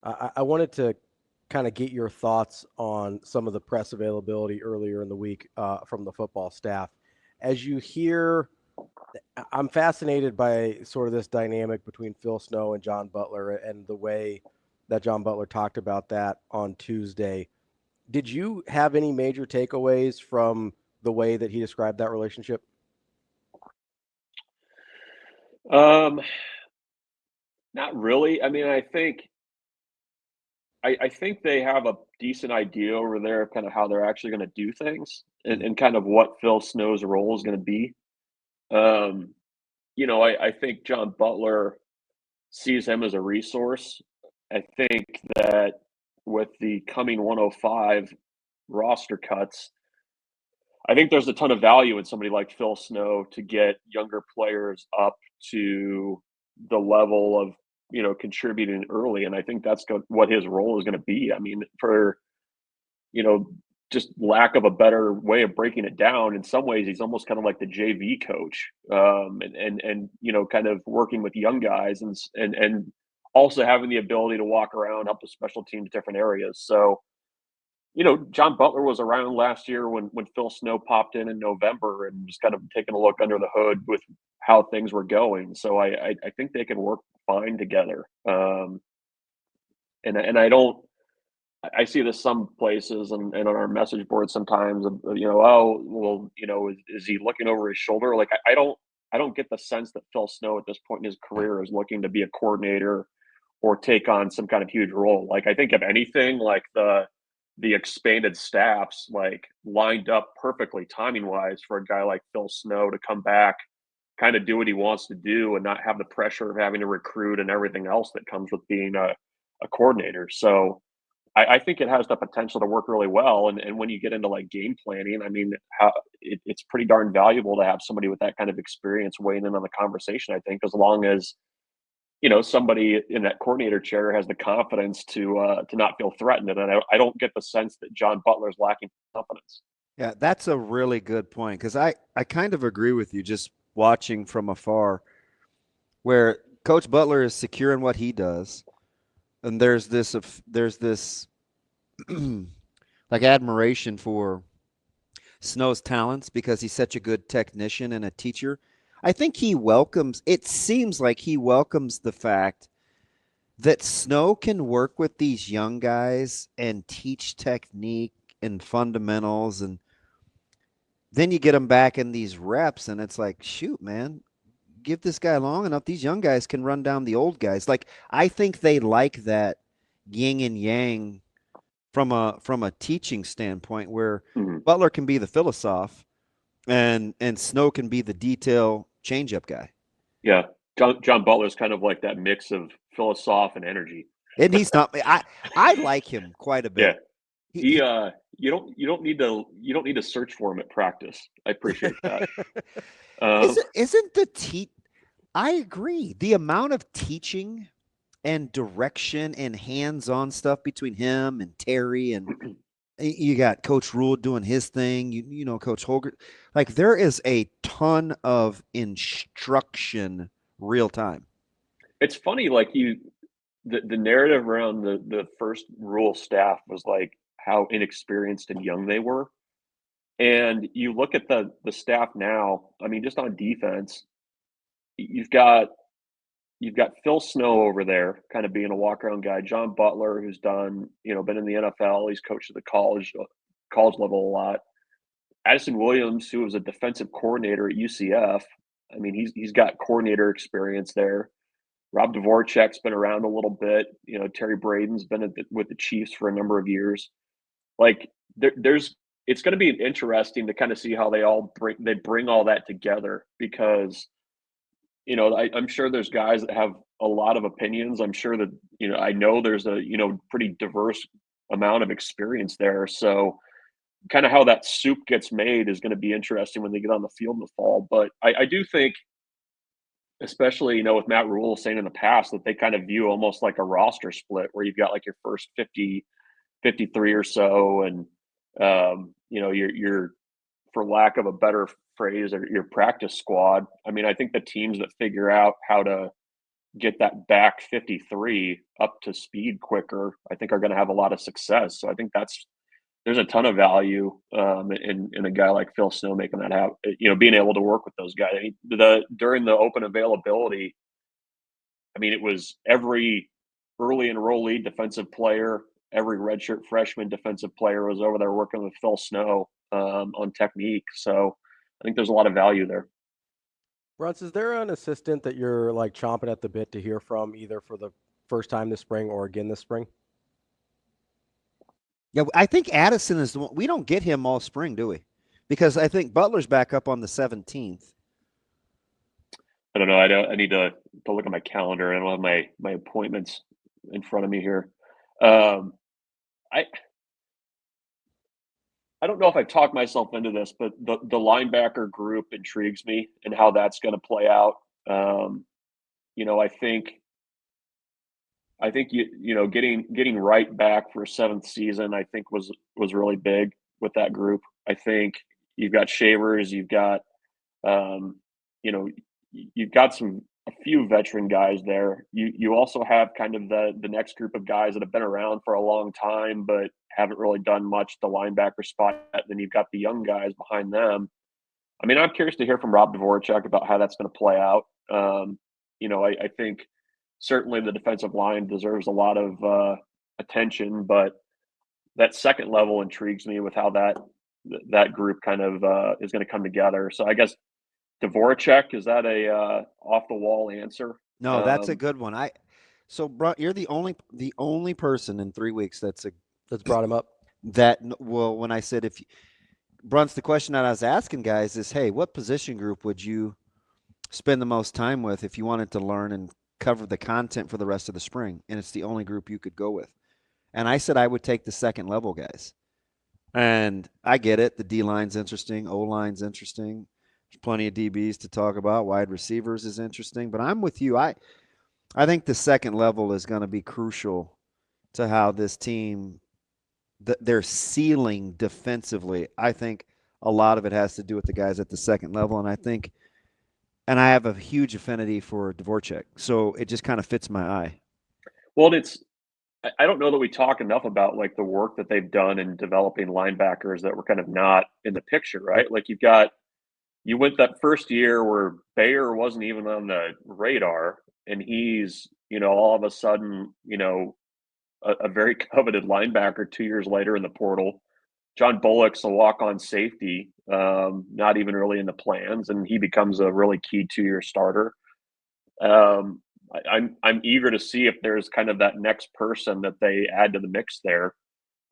I wanted to kind of get your thoughts on some of the press availability earlier in the week from the football staff. As you hear, I'm fascinated by sort of this dynamic between Phil Snow and John Butler and the way that John Butler talked about that on Tuesday. Did you have any major takeaways from the way that he described that relationship? Um, Not really. I mean, I think they have a decent idea over there of kind of how they're actually going to do things Mm. and kind of what Phil Snow's role is going to be. Um, I think John Butler sees him as a resource. I think that with the coming 105 roster cuts, I think there's a ton of value in somebody like Phil Snow to get younger players up to the level of, contributing early. And I think that's what his role is going to be. I mean, for, you know, just lack of a better way of breaking it down, in some ways, he's almost kind of like the JV coach, and kind of working with young guys and also having the ability to walk around, help the special teams, different areas. So, John Butler was around last year when Phil Snow popped in November and was kind of taking a look under the hood with how things were going. So I think they can work fine together. And I don't I see this some places and on our message board sometimes, oh well, is he looking over his shoulder? Like I don't get the sense that Phil Snow at this point in his Yeah. career is looking to be a coordinator or take on some kind of huge role. Like I think if anything, like the expanded staffs like lined up perfectly timing wise for a guy like Phil Snow to come back, kind of do what he wants to do and not have the pressure of having to recruit and everything else that comes with being a coordinator. So I think it has the potential to work really well. And when you get into like game planning, I mean, it's pretty darn valuable to have somebody with that kind of experience weighing in on the conversation. I think as long as somebody in that coordinator chair has the confidence to not feel threatened, and I don't get the sense that John Butler's lacking confidence. Yeah, that's a really good point because I kind of agree with you just watching from afar where Coach Butler is secure in what he does, and there's this like admiration for Snow's talents because he's such a good technician and a teacher. I think it seems like he welcomes the fact that Snow can work with these young guys and teach technique and fundamentals. And then you get them back in these reps, and it's like, shoot, man, give this guy long enough. These young guys can run down the old guys. Like, I think they like that yin and yang from a teaching standpoint where Mhm. Butler can be the philosoph and Snow can be the detail changeup guy. Yeah, John Butler's kind of like that mix of philosoph and energy. And he's not I like him quite a Yeah, bit. He, he he you don't need to search for him at practice. I appreciate that. Um, isn't the I agree. The amount of teaching and direction and hands-on stuff between him and Terry and you got Coach Rhule doing his thing, Coach Holger. Like there is a ton of instruction real time. it's funny, like the narrative around the first Rule staff was like how inexperienced and young they were. And you look at the staff now, I mean, just on defense, you've got you've got Phil Snow over there, kind of being a walk around guy. John Butler, who's been in the NFL. He's coached at the college level a lot. Addison Williams, who was a defensive coordinator at UCF. I mean, he's got coordinator experience there. Rob Dvoracek's been around a little bit. Terry Braden's been with the Chiefs for a number of years. Like there's it's going to be interesting to kind of see how they bring all that together because I'm sure there's guys that have a lot of opinions. I'm sure that I know there's a pretty diverse amount of experience there. So kind of how that soup gets made is going to be interesting when they get on the field in the fall. But I do think, especially with Matt Rhule saying in the past that they kind of view almost like a roster split where you've got like your first 50, 53 or so, and your for lack of a better phrase, or your practice squad. I mean, I think the teams that figure out how to get that back 53 up to speed quicker, I think are going to have a lot of success. So I think there's a ton of value in a guy like Phil Snow making that happen. Being able to work with those guys. I mean, during the open availability, I mean, it was every early enrollee defensive player, every redshirt freshman defensive player was over there working with Phil Snow on technique. So I think there's a lot of value there. Bruntz, is there an assistant that you're like chomping at the bit to hear from, either for the first time this spring or again this spring? Yeah, I think Addison is the one. We don't get him all spring, do we? Because I think Butler's back up on the 17th. I don't know. I need to look at my calendar. I don't have my appointments in front of me here. I don't know if I've talked myself into this, but the linebacker group intrigues me and how that's going to play out. I think getting right back for a seventh season, I think was really big with that group. I think you've got Shavers, you've got um, you know you've got a few veteran guys there. You also have kind of the next group of guys that have been around for a long time but haven't really done much at the linebacker spot. Then you've got the young guys behind them. I mean, I'm curious to hear from Rob Dvoracek about how that's going to play out. I think certainly the defensive line deserves a lot of attention, but that second level intrigues me with how that group kind of is going to come together. So I guess Dvoracek, is that a off the wall answer? No, that's a good one. You're the only person in 3 weeks that's brought him up. When I said Bruntz, the question that I was asking guys is, hey, what position group would you spend the most time with if you wanted to learn and cover the content for the rest of the spring? And it's the only group you could go with. And I said I would take the second level guys. And I get it. The D line's interesting. O line's interesting. There's plenty of DBs to talk about. Wide receivers is interesting. But I'm with you. I think the second level is going to be crucial to how this team, their ceiling defensively. I think a lot of it has to do with the guys at the second level. And I have a huge affinity for Dvoracek. So it just kind of fits my eye. Well, I don't know that we talk enough about like the work that they've done in developing linebackers that were kind of not in the picture, right? Like you went that first year where Bayer wasn't even on the radar, and he's, all of a sudden, a very coveted linebacker 2 years later in the portal. John Bullock's a walk-on safety, not even really in the plans, and he becomes a really key 2-year starter. I'm eager to see if there's kind of that next person that they add to the mix there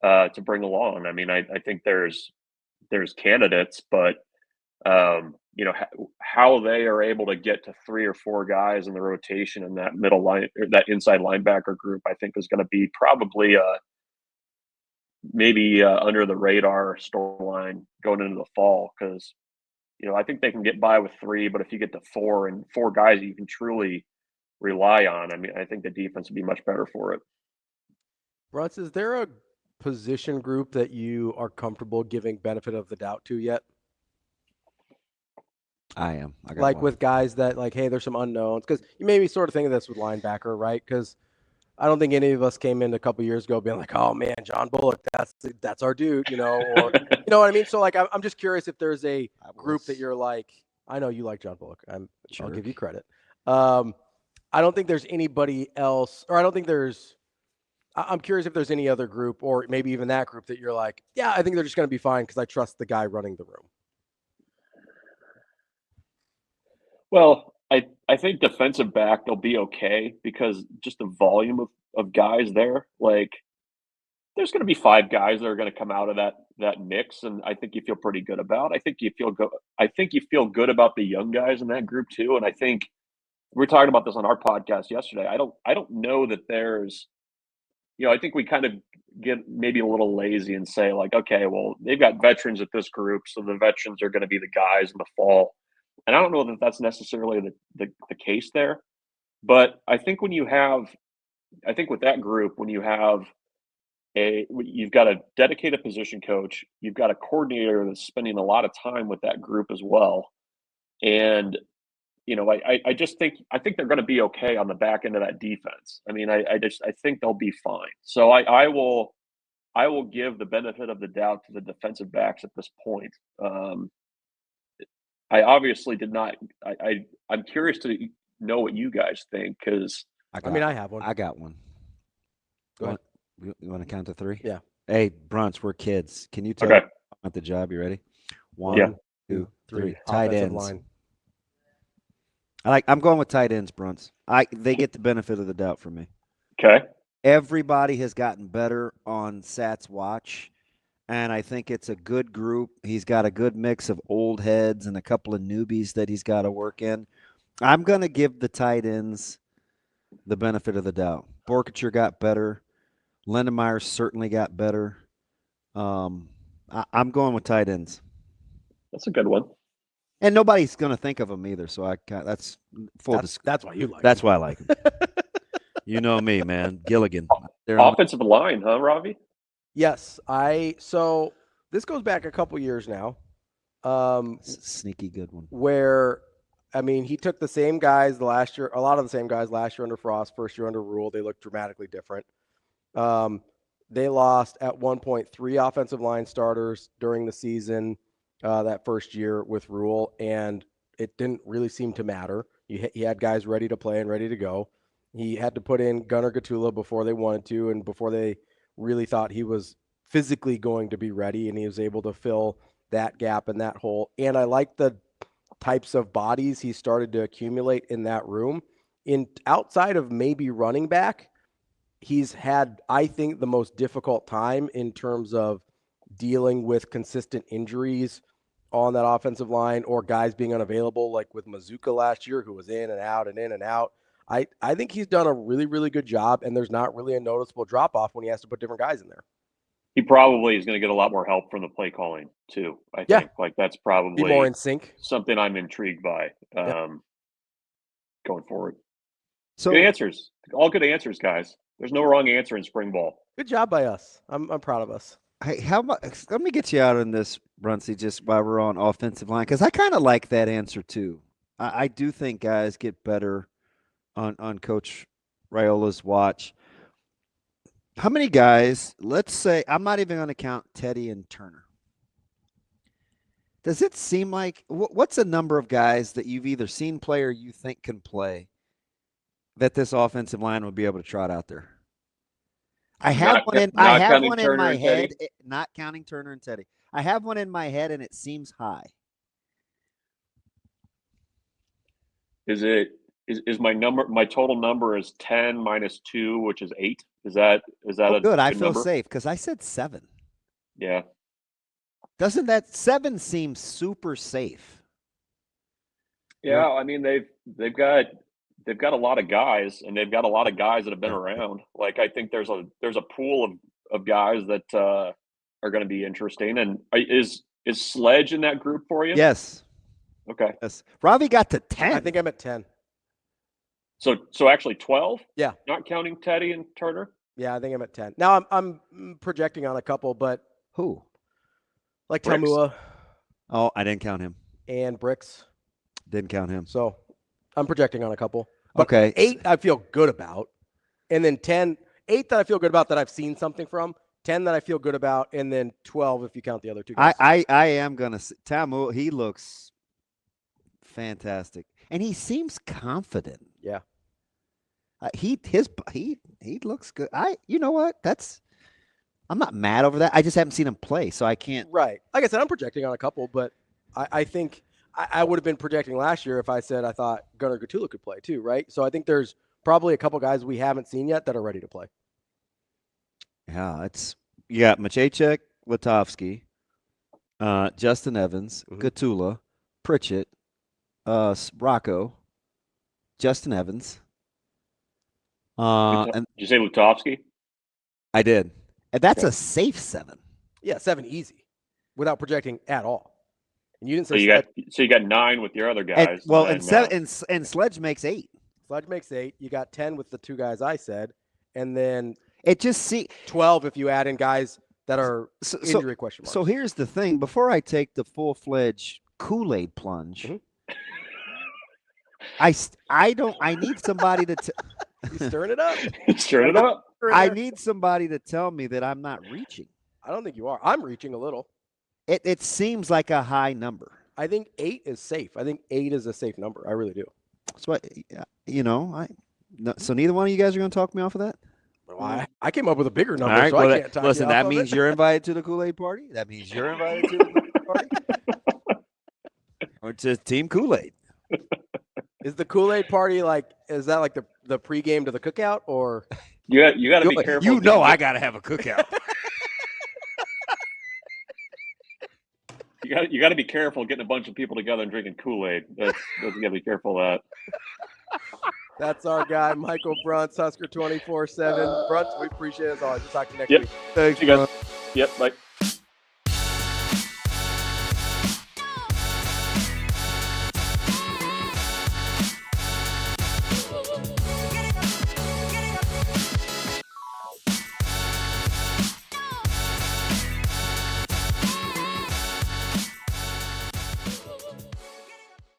to bring along. I mean, I think there's candidates, but how they are able to get to 3 or 4 guys in the rotation in that middle line, or that inside linebacker group, I think is going to be probably maybe under the radar storyline going into the fall, because I think they can get by with 3, but if you get to 4 and 4 guys you can truly rely on, I mean, I think the defense would be much better for it. Bruntz, is there a position group that you are comfortable giving benefit of the doubt to yet? I am. Like with guys that like, hey, there's some unknowns, because you made me sort of think of this with linebacker, right? Because I don't think any of us came in a couple years ago being like, oh man, John Bullock, that's our dude, or you know what I mean? So like, I'm just curious if there's a group that you're like, I know you like John Bullock. I'll give you credit. I don't think there's anybody else, or I'm curious if there's any other group, or maybe even that group, that you're like, yeah, I think they're just going to be fine because I trust the guy running the room. Well, I think defensive back, they'll be okay because just the volume of guys there. Like, there's going to be 5 guys that are going to come out of that mix, and I think you feel pretty good about. I think you feel good about the young guys in that group too. And I think we were talking about this on our podcast yesterday. I don't know that there's, I think we kind of get maybe a little lazy and say like, okay, well, they've got veterans at this group, so the veterans are going to be the guys in the fall. And I don't know that that's necessarily the case there. But I think with that group, when you've got a dedicated position coach, you've got a coordinator that's spending a lot of time with that group as well. And I just think they're going to be okay on the back end of that defense. I mean, I think they'll be fine. So I will give the benefit of the doubt to the defensive backs at this point. I obviously did not. I'm curious to know what you guys think because I have one. I got one. Go ahead. You want to count to 3? Yeah. Hey, Bruntz, we're kids. Can you tell okay. at the job? You ready? Yeah. 1, 2, 3. Offensive Tight ends. line. I'm going with tight ends, Bruntz. They get the benefit of the doubt from me. Okay. Everybody has gotten better on Sat's watch, and I think it's a good group. He's got a good mix of old heads and a couple of newbies that he's got to work in. I'm going to give the tight ends the benefit of the doubt. Borkacher got better. Lindemeyer certainly got better. I'm going with tight ends. That's a good one. And nobody's going to think of them either, so that's full. That's why you like. That's why I like him. You know me, man. Gilligan. Offensive line, huh, Ravi? Yes, so this goes back a couple years now. Sneaky good one. Where, I mean, he took the same guys last year, a lot of the same guys last year under Frost, first year under Rhule. They looked dramatically different. They lost at one point 3 offensive line starters during the season that first year with Rhule, and it didn't really seem to matter. He had guys ready to play and ready to go. He had to put in Gunnar Gatula before they wanted to and before they really thought he was physically going to be ready, and he was able to fill that gap and that hole. And I like the types of bodies he started to accumulate in that room. Outside of maybe running back, he's had, I think, the most difficult time in terms of dealing with consistent injuries on that offensive line or guys being unavailable, like with Mazuka last year, who was in and out and in and out. I think he's done a really, really good job, and there's not really a noticeable drop-off when he has to put different guys in there. He probably is going to get a lot more help from the play calling, too, I think. Like, that's probably be more in sync. Something I'm intrigued by going forward. So, good answers. All good answers, guys. There's no wrong answer in spring ball. Good job by us. I'm proud of us. Hey, how about let me get you out on this, Brunsey, just while we're on offensive line, because I kind of like that answer too. I do think guys get better on Coach Raiola's watch. How many guys, let's say, I'm not even going to count Teddy and Turner. Does it seem like, what's a number of guys that you've either seen play or you think can play that this offensive line would be able to trot out there? I have one in my head, not counting Turner and Teddy. I have one in my head, and it seems high. Is my total number is 10 minus 2, which is 8? Is that a good? I feel number? Safe because I said 7. Yeah. Doesn't that 7 seem super safe? Yeah, I mean they've got a lot of guys, and they've got a lot of guys that have been around. Like, I think there's a pool of guys that are going to be interesting. And is Sledge in that group for you? Yes. Okay. Yes. Ravi got to 10. I think I'm at 10. So actually 12? Yeah. Not counting Teddy and Turner? Yeah, I think I'm at 10. Now I'm projecting on a couple, but who? Like Bricks. Tamua. Oh, I didn't count him. And Bricks. Didn't count him. So I'm projecting on a couple. But okay. 8 I feel good about. And then 8 that I feel good about that I've seen something from. 10 that I feel good about, and then 12 if you count the other 2 guys. I am gonna Tamu. He looks fantastic, and he seems confident. Yeah. He looks good. You know what? I'm not mad over that. I just haven't seen him play, so I can't. Right. Like I said, I'm projecting on a couple, but I think I would have been projecting last year if I said I thought Gunnar Gatula could play too, right? So I think there's probably a couple guys we haven't seen yet that are ready to play. Yeah, you got Machacek, Latovsky, Justin Evans, Gatula, Pritchett, Rocco, Justin Evans. Did you say Lutovsky? I did. And that's a safe 7. Yeah, 7 easy, without projecting at all. And you didn't say so you got 9 with your other guys. And Sledge makes 8. Sledge makes 8. You got 10 with the 2 guys I said, and then 12 if you add in guys that are injury question marks. So here's the thing: before I take the full-fledged Kool-Aid plunge, I need somebody to You stirring it up. Stir it up. I need somebody to tell me that I'm not reaching. I don't think you are. I'm reaching a little. It seems like a high number. I think 8 is safe. I think 8 is a safe number. I really do. So so neither one of you guys are going to talk me off of that? Well, I came up with a bigger number, All right, so well, I can't talk listen, you that off means of it. you're invited to the Kool-Aid party. That means you're invited to the Kool-Aid party. Or to Team Kool-Aid. Is the Kool-Aid party is that like the pregame to the cookout, or You got to be careful. You know I got to have a cookout. You got to be careful getting a bunch of people together and drinking Kool-Aid. You got to be careful of that. That's our guy, Michael Bruntz, Husker247. Bruntz, we appreciate it as always. We'll talk to you next Yep. week. Thanks, You guys. bro. Yep. Bye.